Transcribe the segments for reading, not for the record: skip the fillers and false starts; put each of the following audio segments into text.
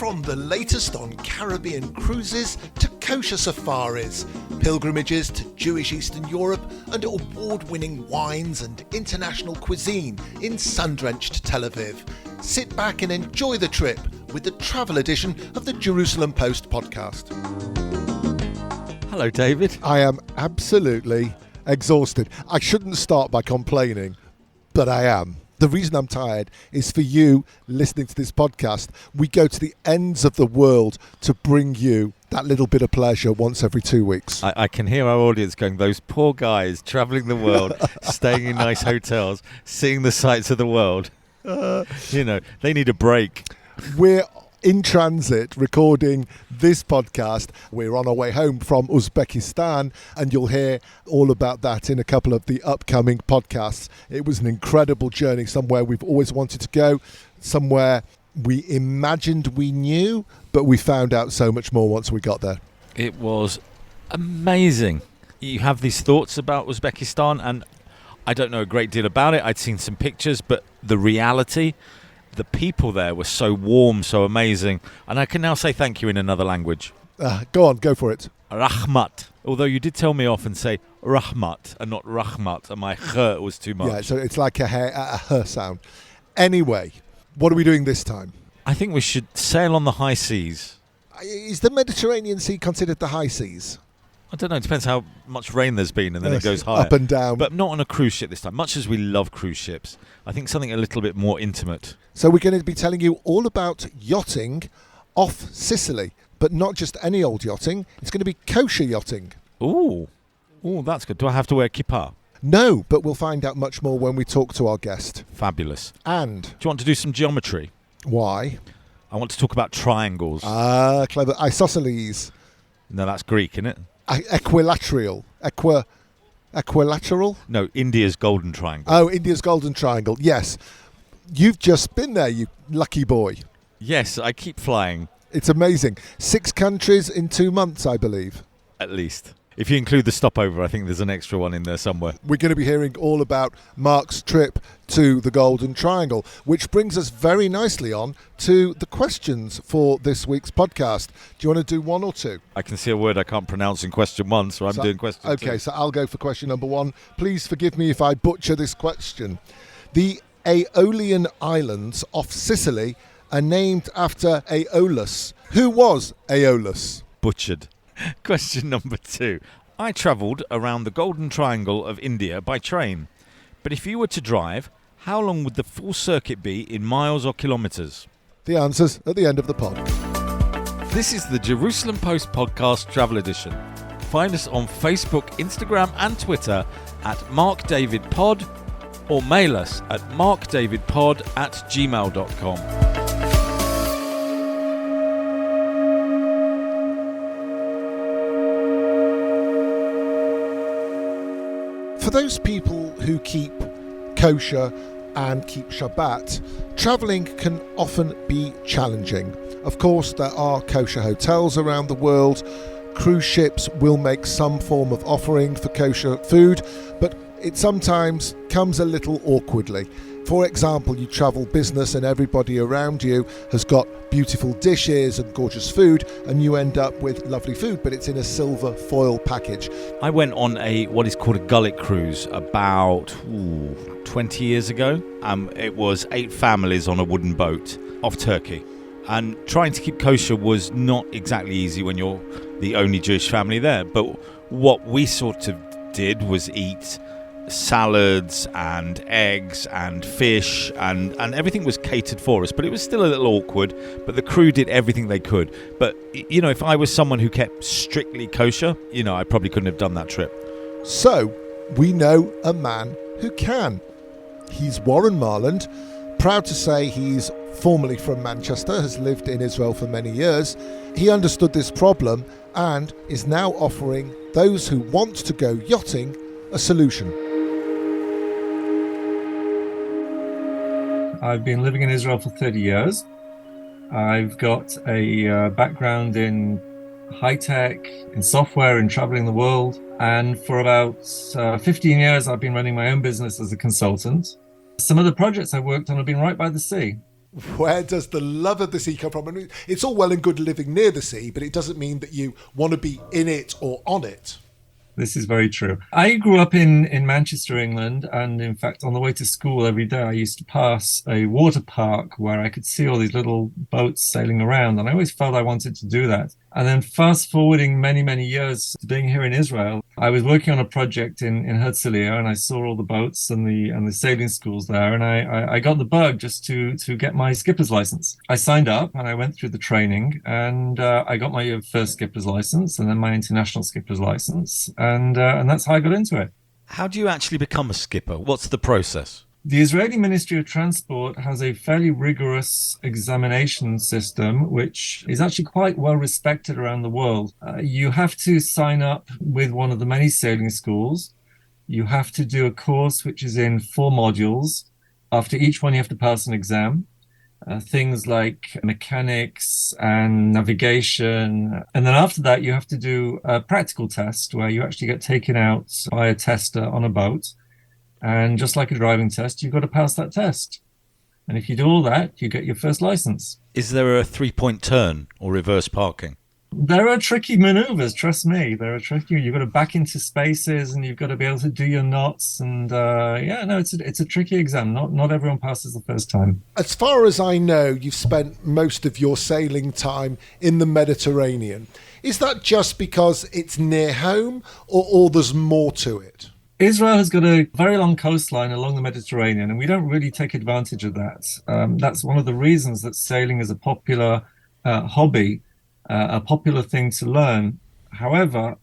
From the latest on Caribbean cruises to kosher safaris, pilgrimages to Jewish Eastern Europe, and award-winning wines and international cuisine in sun-drenched Tel Aviv. Sit back and enjoy the trip with the travel edition of the Jerusalem Post podcast. Hello, David. I am absolutely exhausted. I shouldn't start by complaining, but I am. The reason I'm tired is for you listening to this podcast. We go to the ends of the world to bring you that little bit of pleasure once every 2 weeks. I can hear our audience going, those poor guys travelling the world, staying in nice hotels, seeing the sights of the world. They need a break. We're in transit recording this podcast. We're on our way home from Uzbekistan, and you'll hear all about that in a couple of the upcoming podcasts. It was an incredible journey, somewhere we've always wanted to go, somewhere we imagined we knew, but we found out so much more once we got there. It was amazing. You have these thoughts about Uzbekistan, and I don't know a great deal about it. I'd seen some pictures, but the reality, the people there were so warm, so amazing. And I can now say thank you in another language. Go for it. Rahmat. Although you did tell me off and say Rahmat and not Rahmat, and my h was too much. Yeah, so it's like a h sound. Anyway, what are we doing this time? I think we should sail on the high seas. Is the Mediterranean Sea considered the high seas? I don't know. It depends how much rain there's been, and then it goes higher. Up and down. But not on a cruise ship this time. Much as we love cruise ships, I think something a little bit more intimate. So we're going to be telling you all about yachting off Sicily, but not just any old yachting. It's going to be kosher yachting. Ooh, that's good. Do I have to wear kippah? No, but we'll find out much more when we talk to our guest. Fabulous. And do you want to do some geometry? Why? I want to talk about triangles. Clever. Isosceles. No, that's Greek, isn't it? Equilateral. Equilateral? No, India's Golden Triangle. Oh, India's Golden Triangle. Yes. You've just been there, you lucky boy. Yes, I keep flying. It's amazing. 6 countries in 2 months, I believe. At least. If you include the stopover, I think there's an extra one in there somewhere. We're going to be hearing all about Mark's trip to the Golden Triangle, which brings us very nicely on to the questions for this week's podcast. Do you want to do one or two? I can see a word I can't pronounce in question 1, so I'm doing question 2. Okay, so I'll go for question number 1. Please forgive me if I butcher this question. The Aeolian Islands off Sicily are named after Aeolus. Who was Aeolus? Butchered. Question number 2. I travelled around the Golden Triangle of India by train. But if you were to drive, how long would the full circuit be in miles or kilometres? The answer's at the end of the pod. This is the Jerusalem Post Podcast Travel Edition. Find us on Facebook, Instagram and Twitter at MarkDavidPod, or mail us at markdavidpod@gmail.com. For those people who keep kosher and keep Shabbat, travelling can often be challenging. Of course, there are kosher hotels around the world. Cruise ships will make some form of offering for kosher food, but it sometimes comes a little awkwardly. For example, you travel business and everybody around you has got beautiful dishes and gorgeous food, and you end up with lovely food, but it's in a silver foil package. I went on what is called a gullet cruise about 20 years ago. It was 8 families on a wooden boat off Turkey. And trying to keep kosher was not exactly easy when you're the only Jewish family there. But what we sort of did was eat salads and eggs and fish, and everything was catered for us, but it was still a little awkward. But the crew did everything they could. But if I was someone who kept strictly kosher, I probably couldn't have done that trip. So we know a man who can. He's Warren Marland, proud to say he's formerly from Manchester, has lived in Israel for many years. He understood this problem and is now offering those who want to go yachting a solution. I've been living in Israel for 30 years. I've got a background in high-tech, in software, in traveling the world. And for about 15 years, I've been running my own business as a consultant. Some of the projects I worked on have been right by the sea. Where does the love of the sea come from? I mean, it's all well and good living near the sea, but it doesn't mean that you want to be in it or on it. This is very true. I grew up in Manchester, England, and in fact, on the way to school every day, I used to pass a water park where I could see all these little boats sailing around, and I always felt I wanted to do that. And then fast forwarding many, many years to being here in Israel, I was working on a project in Herzliya, and I saw all the boats and the sailing schools there, and I got the bug just to get my skipper's license. I signed up and I went through the training, and I got my first skipper's license, and then my international skipper's license, and that's how I got into it. How do you actually become a skipper? What's the process? The Israeli Ministry of Transport has a fairly rigorous examination system, which is actually quite well respected around the world. You have to sign up with one of the many sailing schools. You have to do a course which is in 4 modules. After each one, you have to pass an exam. Things like mechanics and navigation. And then after that, you have to do a practical test where you actually get taken out by a tester on a boat. And just like a driving test, you've got to pass that test. And if you do all that, you get your first license. Is there a 3-point turn or reverse parking? There are tricky maneuvers, trust me. There are tricky. You've got to back into spaces and you've got to be able to do your knots. And it's a tricky exam. Not everyone passes the first time. As far as I know, you've spent most of your sailing time in the Mediterranean. Is that just because it's near home or there's more to it? Israel has got a very long coastline along the Mediterranean, and we don't really take advantage of that. That's one of the reasons that sailing is a popular hobby, a popular thing to learn. However,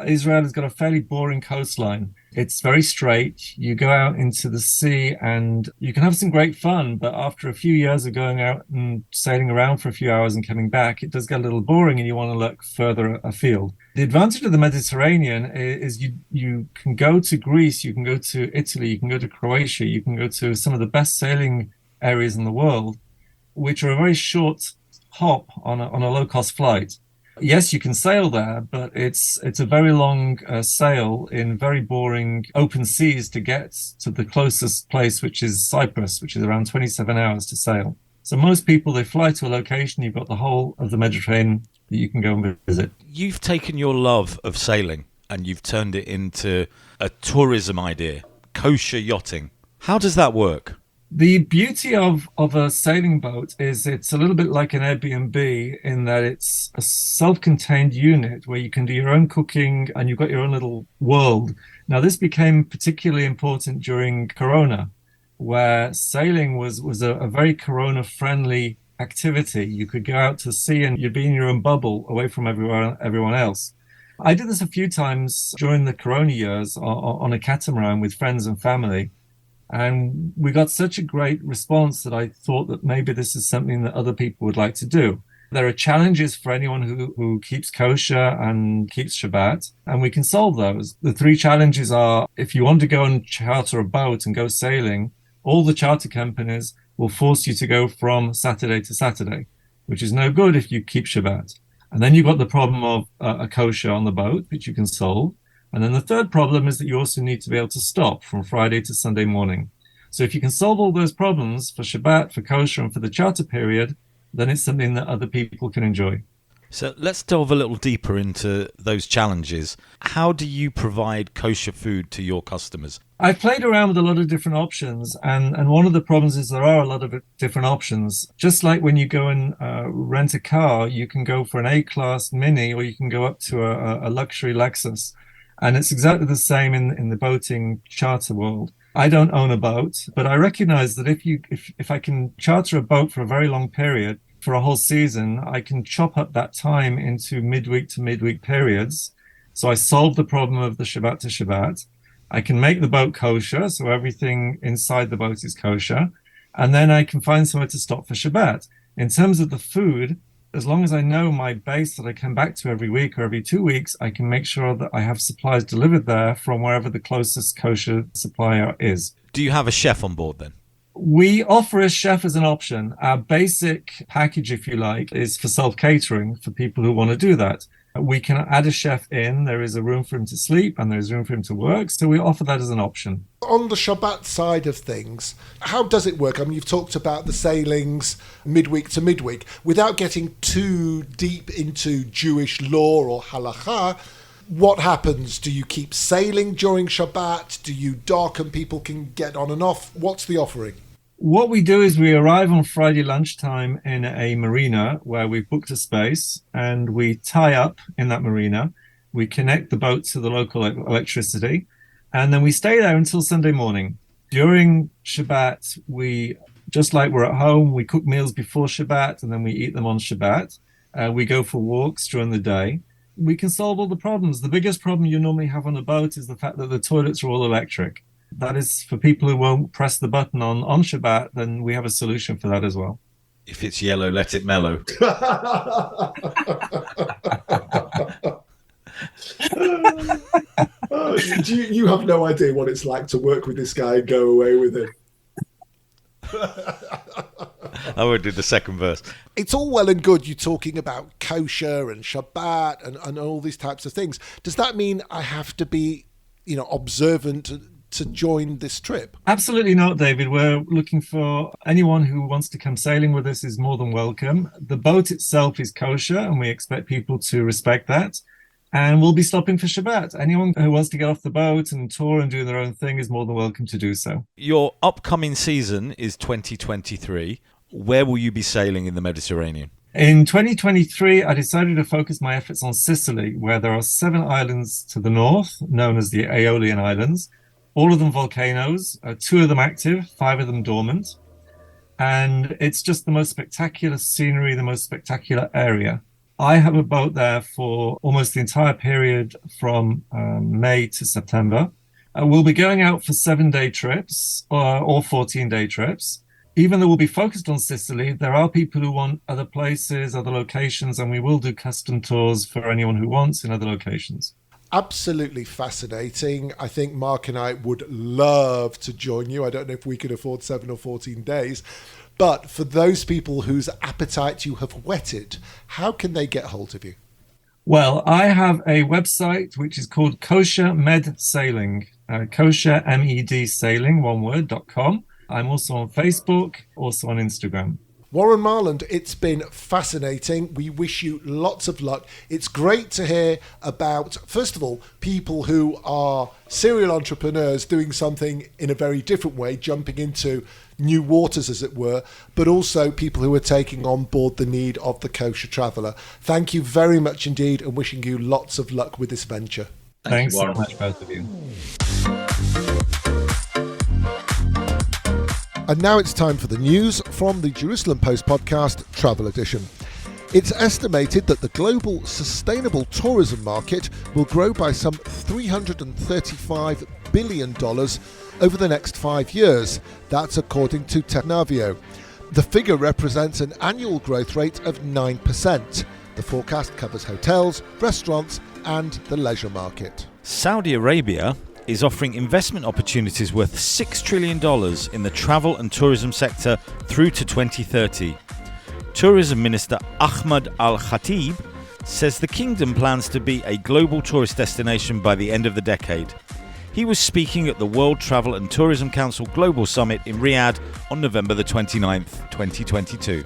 Israel has got a fairly boring coastline. It's very straight. You go out into the sea and you can have some great fun, but after a few years of going out and sailing around for a few hours and coming back, it does get a little boring and you want to look further afield. The advantage of the Mediterranean is you can go to Greece, you can go to Italy, you can go to Croatia, you can go to some of the best sailing areas in the world, which are a very short hop on a low-cost flight. Yes, you can sail there, but it's a very long sail in very boring open seas to get to the closest place, which is Cyprus, which is around 27 hours to sail. So most people, they fly to a location, you've got the whole of the Mediterranean that you can go and visit. You've taken your love of sailing and you've turned it into a tourism idea, kosher yachting. How does that work? The beauty of a sailing boat is it's a little bit like an Airbnb in that it's a self-contained unit where you can do your own cooking and you've got your own little world. Now, this became particularly important during Corona, where sailing was a very Corona-friendly activity. You could go out to sea and you'd be in your own bubble away from everyone else. I did this a few times during the Corona years on a catamaran with friends and family. And we got such a great response that I thought that maybe this is something that other people would like to do. There are challenges for anyone who keeps kosher and keeps Shabbat, and we can solve those. The 3 challenges are, if you want to go and charter a boat and go sailing, all the charter companies will force you to go from Saturday to Saturday, which is no good if you keep Shabbat. And then you've got the problem of a kosher on the boat, which you can solve. And then the third problem is that you also need to be able to stop from Friday to Sunday morning. So if you can solve all those problems for Shabbat, for kosher, and for the charter period, then it's something that other people can enjoy. So let's delve a little deeper into those challenges. How do you provide kosher food to your customers? I've played around with a lot of different options, and one of the problems is there are a lot of different options. Just like when you go and rent a car, you can go for an A-class Mini or you can go up to a luxury Lexus. And it's exactly the same in the boating charter world. I don't own a boat, but I recognize that if I can charter a boat for a very long period, for a whole season, I can chop up that time into midweek to midweek periods. So I solve the problem of the Shabbat to Shabbat. I can make the boat kosher, so everything inside the boat is kosher. And then I can find somewhere to stop for Shabbat. In terms of the food, as long as I know my base that I come back to every week or every 2 weeks, I can make sure that I have supplies delivered there from wherever the closest kosher supplier is. Do you have a chef on board then? We offer a chef as an option. Our basic package, if you like, is for self-catering for people who want to do that. We can add a chef in. There is a room for him to sleep and there's room for him to work. So we offer that as an option. On the Shabbat side of things, how does it work? I mean, you've talked about the sailings midweek to midweek. Without getting too deep into Jewish law or halakha, what happens? Do you keep sailing during Shabbat? Do you dock and people can get on and off? What's the offering? What we do is we arrive on Friday lunchtime in a marina where we've booked a space and we tie up in that marina. We connect the boat to the local electricity and then we stay there until Sunday morning. During Shabbat, we, just like we're at home, we cook meals before Shabbat and then we eat them on Shabbat. We go for walks during the day. We can solve all the problems. The biggest problem you normally have on a boat is the fact that the toilets are all electric. That is for people who won't press the button on Shabbat, then we have a solution for that as well. If it's yellow, let it mellow. You have no idea what it's like to work with this guy and go away with him. I would do the second verse. It's all well and good you talking about kosher and Shabbat and all these types of things. Does that mean I have to be, observant to join this trip? Absolutely not, David. We're looking for anyone who wants to come sailing with us is more than welcome. The boat itself is kosher and we expect people to respect that. And we'll be stopping for Shabbat. Anyone who wants to get off the boat and tour and do their own thing is more than welcome to do so. Your upcoming season is 2023. Where will you be sailing in the Mediterranean? In 2023, I decided to focus my efforts on Sicily, where there are 7 islands to the north, known as the Aeolian Islands, all of them volcanoes, 2 of them active, 5 of them dormant. And it's just the most spectacular scenery, the most spectacular area. I have a boat there for almost the entire period from May to September. We'll be going out for 7-day trips or 14-day trips. Even though we'll be focused on Sicily, there are people who want other places, other locations, and we will do custom tours for anyone who wants in other locations. Absolutely fascinating. I think Mark and I would love to join you. I don't know if we could afford 7 or 14 days. But for those people whose appetite you have whetted, how can they get hold of you? Well, I have a website which is called Kosher Med Sailing, kosher med sailing, one word.com. I'm also on Facebook, also on Instagram. Warren Marland, it's been fascinating. We wish you lots of luck. It's great to hear about, first of all, people who are serial entrepreneurs doing something in a very different way, jumping into new waters, as it were, but also people who are taking on board the need of the kosher traveller. Thank you very much indeed, and wishing you lots of luck with this venture. Thanks so much, both of you. And now it's time for the news from the Jerusalem Post podcast Travel Edition. It's estimated that the global sustainable tourism market will grow by some $335 billion over the next 5 years. That's according to Technavio. The figure represents an annual growth rate of 9%. The forecast covers hotels, restaurants, and the leisure market. Saudi Arabia is offering investment opportunities worth $6 trillion in the travel and tourism sector through to 2030. Tourism Minister Ahmad Al-Khatib says the kingdom plans to be a global tourist destination by the end of the decade. He was speaking at the World Travel and Tourism Council Global Summit in Riyadh on November the 29th, 2022.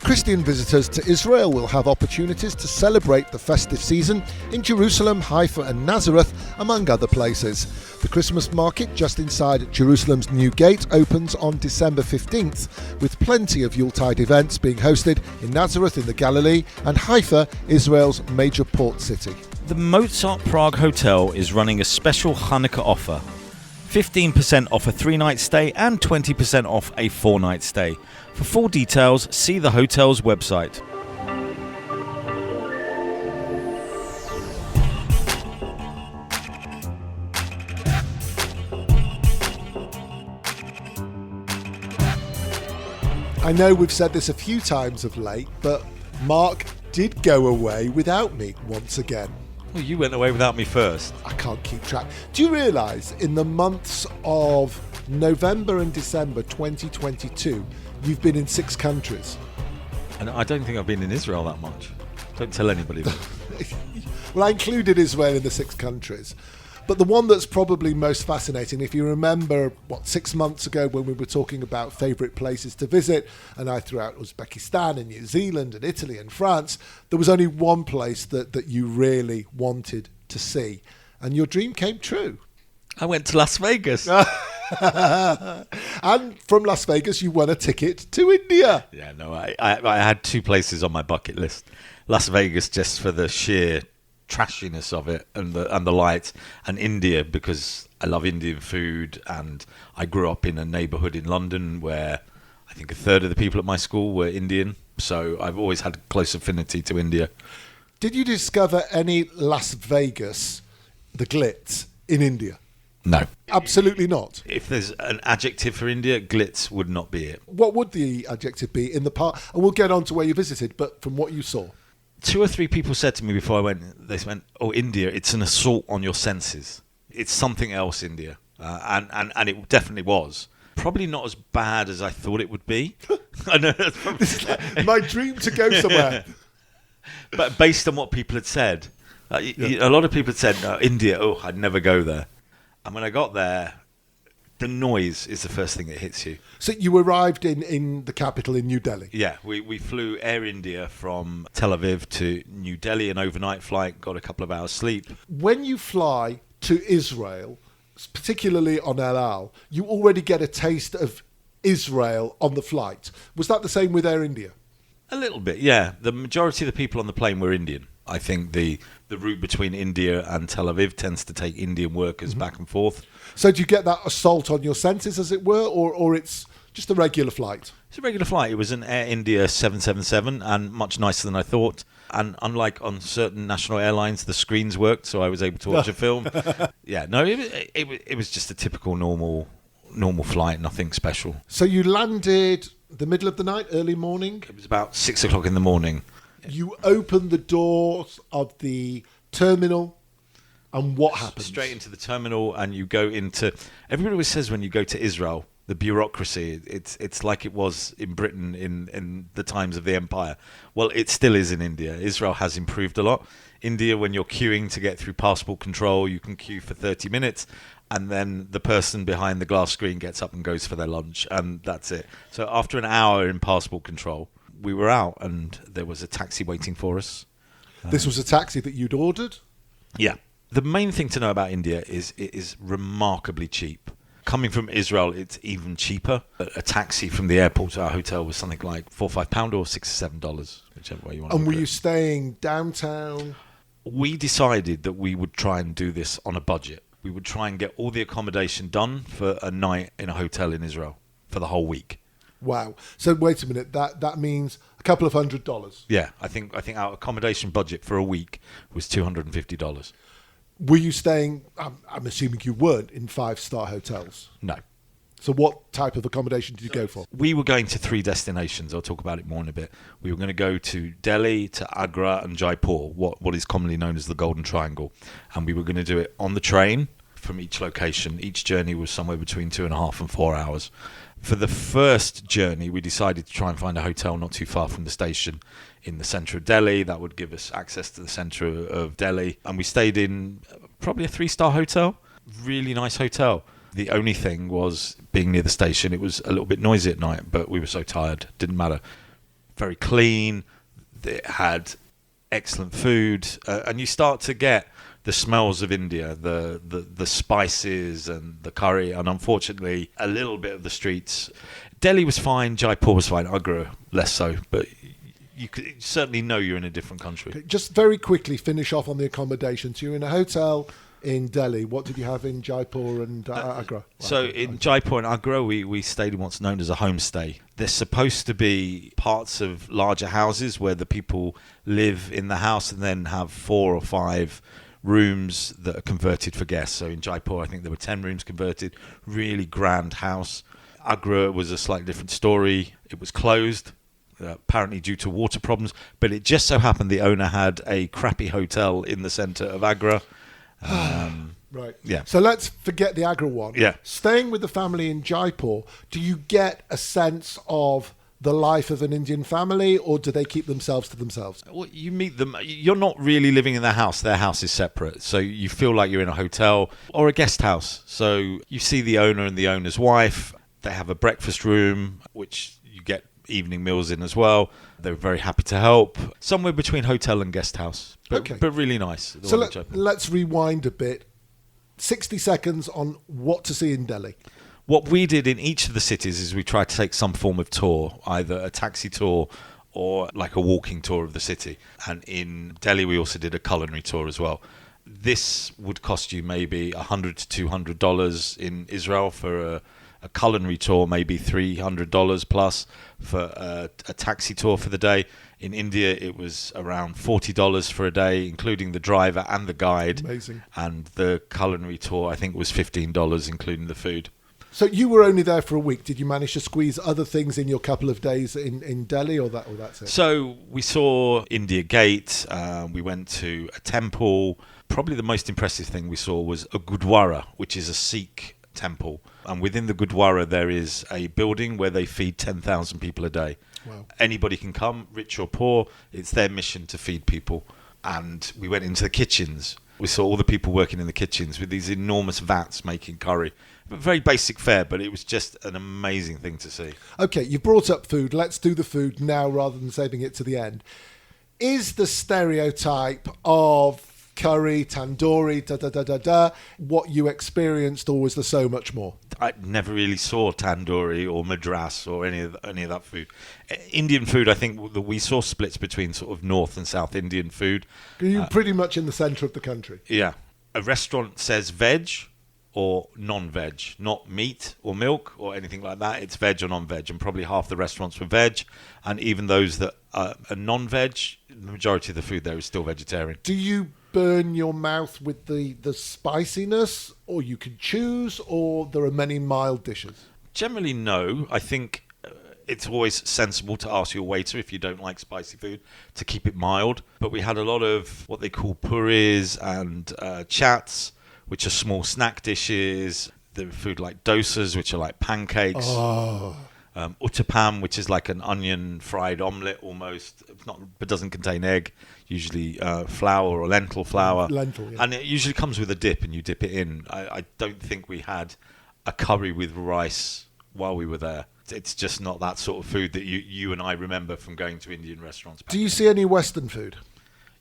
Christian visitors to Israel will have opportunities to celebrate the festive season in Jerusalem, Haifa and Nazareth, among other places. The Christmas market just inside Jerusalem's New Gate opens on December 15th, with plenty of Yuletide events being hosted in Nazareth in the Galilee and Haifa, Israel's major port city. The Mozart Prague Hotel is running a special Hanukkah offer. 15% off a 3-night stay and 20% off a 4-night stay. For full details, see the hotel's website. I know we've said this a few times of late, but Mark did go away without me once again. Well, you went away without me first. I can't keep track. Do you realise in the months of November and December 2022, you've been in 6 countries? And I don't think I've been in Israel that much. Don't tell anybody that. Well, I included Israel in the 6 countries. But the one that's probably most fascinating, if you remember, 6 months ago when we were talking about favourite places to visit, and I threw out Uzbekistan and New Zealand and Italy and France, there was only one place that you really wanted to see. And your dream came true. I went to Las Vegas. And from Las Vegas, you won a ticket to India. Yeah, no, I had 2 places on my bucket list. Las Vegas just for the sheer trashiness of it and the lights, and India because I love Indian food, and I grew up in a neighbourhood in London where I think a third of the people at my school were Indian, so I've always had close affinity to India. Did you discover any Las Vegas, the glitz, in India? No. Absolutely not. If there's an adjective for India, glitz would not be it. What would the adjective be in the part? And we'll get on to where you visited, but from what you saw. 2 or 3 people said to me before I went, they went, "Oh, India, it's an assault on your senses. It's something else, India." And it definitely was. Probably not as bad as I thought it would be. I know that's probably My dream to go somewhere. But based on what people had said, a lot of people had said, "No, India, I'd never go there." And when I got there, the noise is the first thing that hits you. So you arrived in the capital in New Delhi? Yeah, we flew Air India from Tel Aviv to New Delhi, an overnight flight, got a couple of hours sleep. When you fly to Israel, particularly on El Al, you already get a taste of Israel on the flight. Was that the same with Air India? A little bit, yeah. The majority of the people on the plane were Indian. I think the route between India and Tel Aviv tends to take Indian workers back and forth. So do you get that assault on your senses, as it were, or it's just a regular flight? It's a regular flight. It was an Air India 777 and much nicer than I thought. And unlike on certain national airlines, the screens worked, so I was able to watch a film. Yeah, no, it was just a typical normal flight, nothing special. So you landed the middle of the night, early morning? It was about 6 o'clock in the morning. You open the doors of the terminal, and what happens? Straight into the terminal, and you go into... Everybody always says when you go to Israel, the bureaucracy, it's like it was in Britain in the times of the empire. Well, it still is in India. Israel has improved a lot. India, when you're queuing to get through passport control, you can queue for 30 minutes, and then the person behind the glass screen gets up and goes for their lunch, and that's it. So after an hour in passport control, we were out, and there was a taxi waiting for us. This was a taxi that you'd ordered? Yeah. The main thing to know about India is it is remarkably cheap. Coming from Israel, it's even cheaper. A taxi from the airport to our hotel was something like £4 or £5 or $6 or $7, whichever way you want to And look were at you it. staying downtown? We decided that we would try and do this on a budget. We would try and get all the accommodation done for a night in a hotel in Israel for the whole week. Wow. So wait a minute, that means a couple of $100s. Yeah, I think our accommodation budget for a week was $250. Were you staying, I'm assuming you weren't, in 5-star hotels? No. So what type of accommodation did you go for? We were going to 3 destinations. I'll talk about it more in a bit. We were going to go to Delhi, to Agra and Jaipur, what is commonly known as the Golden Triangle. And we were going to do it on the train from each location. Each journey was somewhere between 2.5 and 4 hours. For the first journey, we decided to try and find a hotel not too far from the station in the centre of Delhi. That would give us access to the centre of Delhi. And we stayed in probably a 3-star hotel. Really nice hotel. The only thing was being near the station. It was a little bit noisy at night, but we were so tired. Didn't matter. Very clean. It had excellent food. And you start to get the smells of India, the spices and the curry, and unfortunately a little bit of the streets. Delhi was fine, Jaipur was fine, Agra less so, but you could certainly know you're in a different country. Okay, just very quickly finish off on the accommodation. So you're in a hotel in Delhi. What did you have in Jaipur and Agra? So in Jaipur and Agra, we stayed in what's known as a homestay. There's supposed to be parts of larger houses where the people live in the house and then have 4 or 5 rooms that are converted for guests. So in Jaipur, I think there were 10 rooms converted. Really grand house. Agra was a slightly different story. It was closed, apparently due to water problems. But it just so happened the owner had a crappy hotel in the centre of Agra. Right. Yeah. So let's forget the Agra one. Yeah. Staying with the family in Jaipur, do you get a sense of the life of an Indian family, or do they keep themselves to themselves? Well, you meet them. You're not really living in their house. Their house is separate. So you feel like you're in a hotel or a guest house. So you see the owner and the owner's wife. They have a breakfast room, which you get evening meals in as well. They're very happy to help. Somewhere between hotel and guest house. But really nice. So let's rewind a bit. 60 seconds on what to see in Delhi. What we did in each of the cities is we tried to take some form of tour, either a taxi tour or like a walking tour of the city. And in Delhi, we also did a culinary tour as well. This would cost you maybe $100 to $200 in Israel for a culinary tour, maybe $300 plus for a taxi tour for the day. In India, it was around $40 for a day, including the driver and the guide. Amazing. And the culinary tour, I think, was $15, including the food. So you were only there for a week. Did you manage to squeeze other things in your couple of days in Delhi, or that's it? So we saw India Gate. We went to a temple. Probably the most impressive thing we saw was a Gurdwara, which is a Sikh temple. And within the Gurdwara, there is a building where they feed 10,000 people a day. Wow. Anybody can come, rich or poor. It's their mission to feed people. And we went into the kitchens. We saw all the people working in the kitchens with these enormous vats making curry. Very basic fare, but it was just an amazing thing to see. Okay, you've brought up food. Let's do the food now rather than saving it to the end. Is the stereotype of curry, tandoori, what you experienced, or was there so much more? I never really saw tandoori or madras or any of that food. Indian food, I think that we saw splits between sort of North and South Indian food. You're pretty much in the centre of the country. Yeah. A restaurant says veg or non-veg, not meat or milk or anything like that. It's veg or non-veg, and probably half the restaurants were veg, and even those that are non-veg, the majority of the food there is still vegetarian. Do you burn your mouth with the spiciness, or you can choose, or there are many mild dishes? Generally, no. I think it's always sensible to ask your waiter, if you don't like spicy food, to keep it mild. But we had a lot of what they call puris and chats, which are small snack dishes. There were food like dosas, which are like pancakes. Uttapam, which is like an onion fried omelette almost, but doesn't contain egg, usually flour or lentil flour. Lentil, yeah. And it usually comes with a dip, and you dip it in. I don't think we had a curry with rice while we were there. It's just not that sort of food that you and I remember from going to Indian restaurants. Do you see any Western food?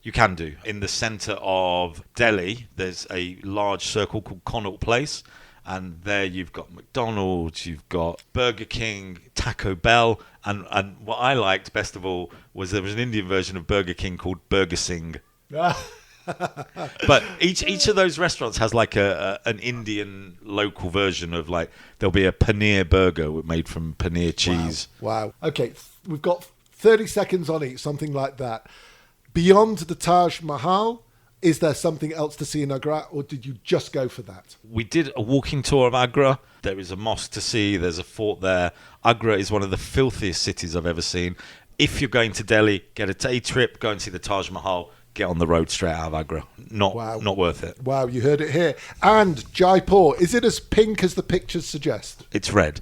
You can do. In the centre of Delhi, there's a large circle called Connaught Place, and there you've got McDonald's, you've got Burger King, Taco Bell, and what I liked best of all was there was an Indian version of Burger King called Burger Singh. But each of those restaurants has like an Indian local version of, like, there'll be a paneer burger made from paneer cheese. Wow. Okay, we've got 30 seconds on each, something like that. Beyond the Taj Mahal, is there something else to see in Agra, or did you just go for that? We did a walking tour of Agra. There is a mosque to see. There's a fort there. Agra is one of the filthiest cities I've ever seen. If you're going to Delhi, get a day trip, go and see the Taj Mahal, get on the road straight out of Agra. Not worth it. Wow, you heard it here. And Jaipur, is it as pink as the pictures suggest? It's red.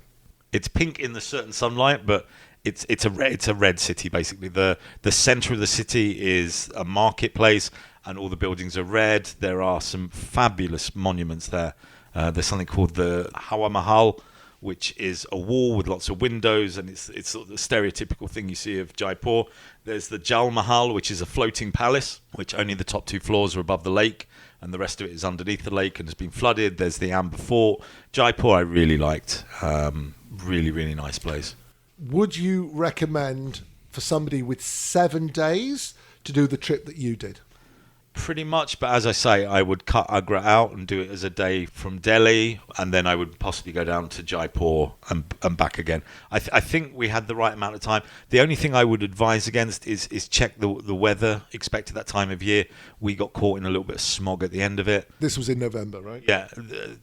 It's pink in the certain sunlight, but it's a red city, basically. The centre of the city is a marketplace, and all the buildings are red. There are some fabulous monuments there. There's something called the Hawa Mahal, which is a wall with lots of windows, and it's sort of the stereotypical thing you see of Jaipur. There's the Jal Mahal, which is a floating palace, which only the top 2 floors are above the lake, and the rest of it is underneath the lake and has been flooded. There's the Amber Fort. Jaipur I really liked. Really, really nice place. Would you recommend for somebody with 7 days to do the trip that you did? Pretty much, but as I say, I would cut Agra out and do it as a day from Delhi, and then I would possibly go down to Jaipur and back again. I think we had the right amount of time. The only thing I would advise against is check the weather expected that time of year. We got caught in a little bit of smog at the end of it. This was in November, right? Yeah,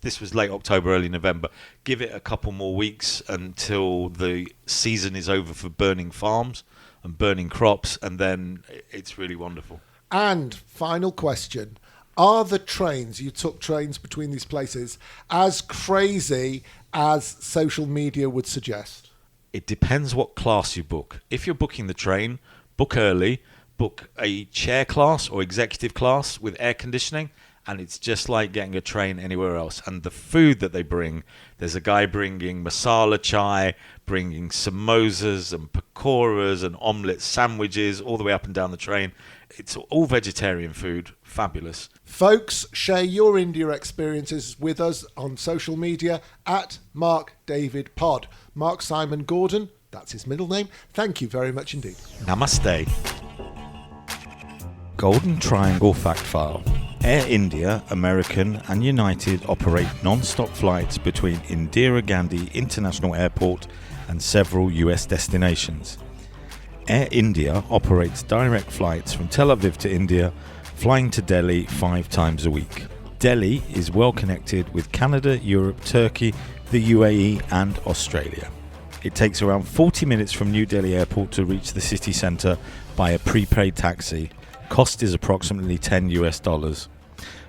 this was late October, early November. Give it a couple more weeks until the season is over for burning farms and burning crops, and then it's really wonderful. And final question, are the trains, you took trains between these places, as crazy as social media would suggest? It depends what class you book. If you're booking the train, book early, book a chair class or executive class with air conditioning, and it's just like getting a train anywhere else. And the food that they bring, there's a guy bringing masala chai, bringing samosas and pakoras and omelette sandwiches all the way up and down the train. It's all vegetarian food. Fabulous. Folks, share your India experiences with us on social media at Mark David Pod. Mark Simon Gordon, that's his middle name. Thank you very much indeed. Namaste. Golden Triangle Fact File. Air India, American and United operate non-stop flights between Indira Gandhi International Airport and several US destinations. Air India operates direct flights from Tel Aviv to India, flying to Delhi 5 times a week. Delhi is well connected with Canada, Europe, Turkey, the UAE and Australia. It takes around 40 minutes from New Delhi Airport to reach the city centre by a prepaid taxi. Cost is approximately $10.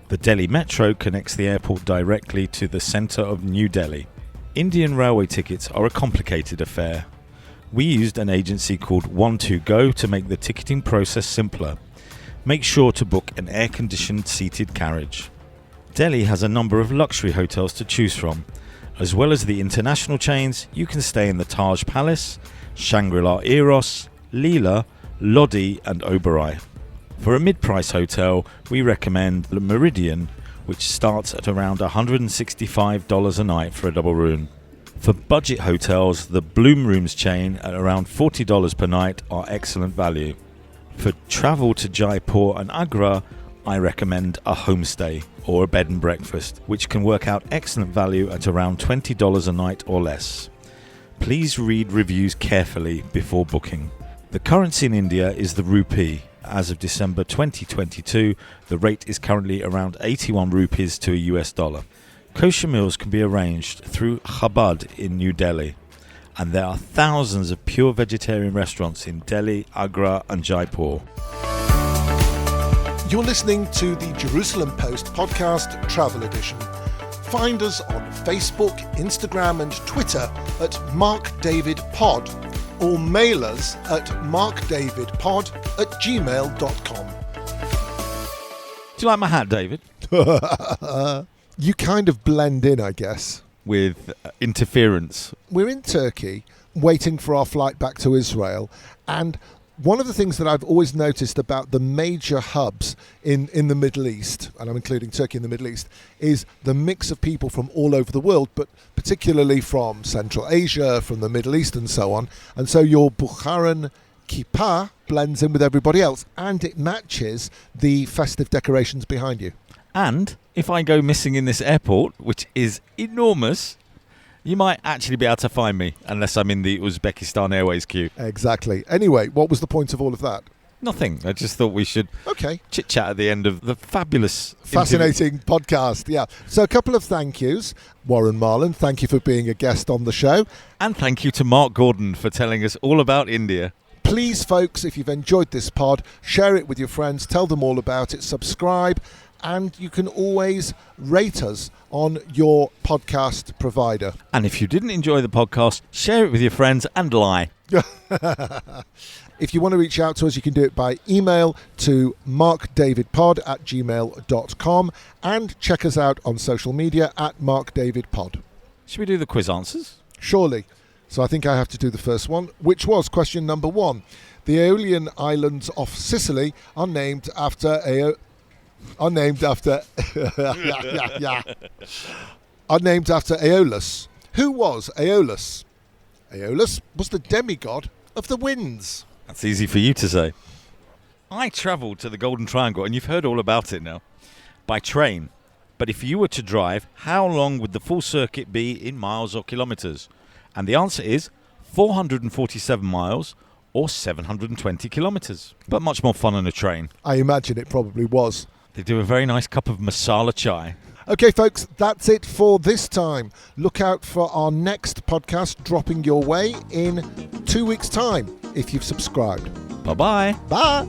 The Delhi Metro connects the airport directly to the centre of New Delhi. Indian railway tickets are a complicated affair. We used an agency called One2Go to make the ticketing process simpler. Make sure to book an air-conditioned seated carriage. Delhi has a number of luxury hotels to choose from. As well as the international chains, you can stay in the Taj Palace, Shangri-La Eros, Leela, Lodi and Oberoi. For a mid-price hotel, we recommend the Meridian, which starts at around $165 a night for a double room. For budget hotels, the Bloom Rooms chain at around $40 per night are excellent value. For travel to Jaipur and Agra, I recommend a homestay or a bed and breakfast, which can work out excellent value at around $20 a night or less. Please read reviews carefully before booking. The currency in India is the rupee. As of December 2022, the rate is currently around 81 rupees to a US dollar. Kosher meals can be arranged through Chabad in New Delhi, and there are thousands of pure vegetarian restaurants in Delhi, Agra and Jaipur. You're listening to the Jerusalem Post podcast Travel Edition. Find us on Facebook, Instagram and Twitter at MarkDavidPod or mail us at markdavidpod@gmail.com. Do you like my hat, David? You kind of blend in, I guess. With interference. We're in Turkey, waiting for our flight back to Israel, and one of the things that I've always noticed about the major hubs in the Middle East, and I'm including Turkey in the Middle East, is the mix of people from all over the world, but particularly from Central Asia, from the Middle East and so on. And so your Bukharan kippah blends in with everybody else, and it matches the festive decorations behind you. And if I go missing in this airport, which is enormous, you might actually be able to find me, unless I'm in the Uzbekistan Airways queue. Exactly. Anyway, what was the point of all of that? Nothing. I just thought we should chit-chat at the end of the fascinating podcast. Yeah. So a couple of thank yous. Warren Marland, thank you for being a guest on the show. And thank you to Mark Gordon for telling us all about India. Please, folks, if you've enjoyed this pod, share it with your friends, tell them all about it, subscribe, and you can always rate us on your podcast provider. And if you didn't enjoy the podcast, share it with your friends and lie. If you want to reach out to us, you can do it by email to markdavidpod@gmail.com and check us out on social media at markdavidpod. Should we do the quiz answers? Surely. So I think I have to do the first one, which was question number 1. The Aeolian Islands off Sicily are named after Aeolus. Who was Aeolus? Aeolus was the demigod of the winds. That's easy for you to say. I travelled to the Golden Triangle, and you've heard all about it now, by train. But if you were to drive, how long would the full circuit be in miles or kilometres? And the answer is 447 miles or 720 kilometres. But much more fun on a train. I imagine it probably was. They do a very nice cup of masala chai. Okay, folks, that's it for this time. Look out for our next podcast dropping your way in 2 weeks' time if you've subscribed. Bye-bye. Bye.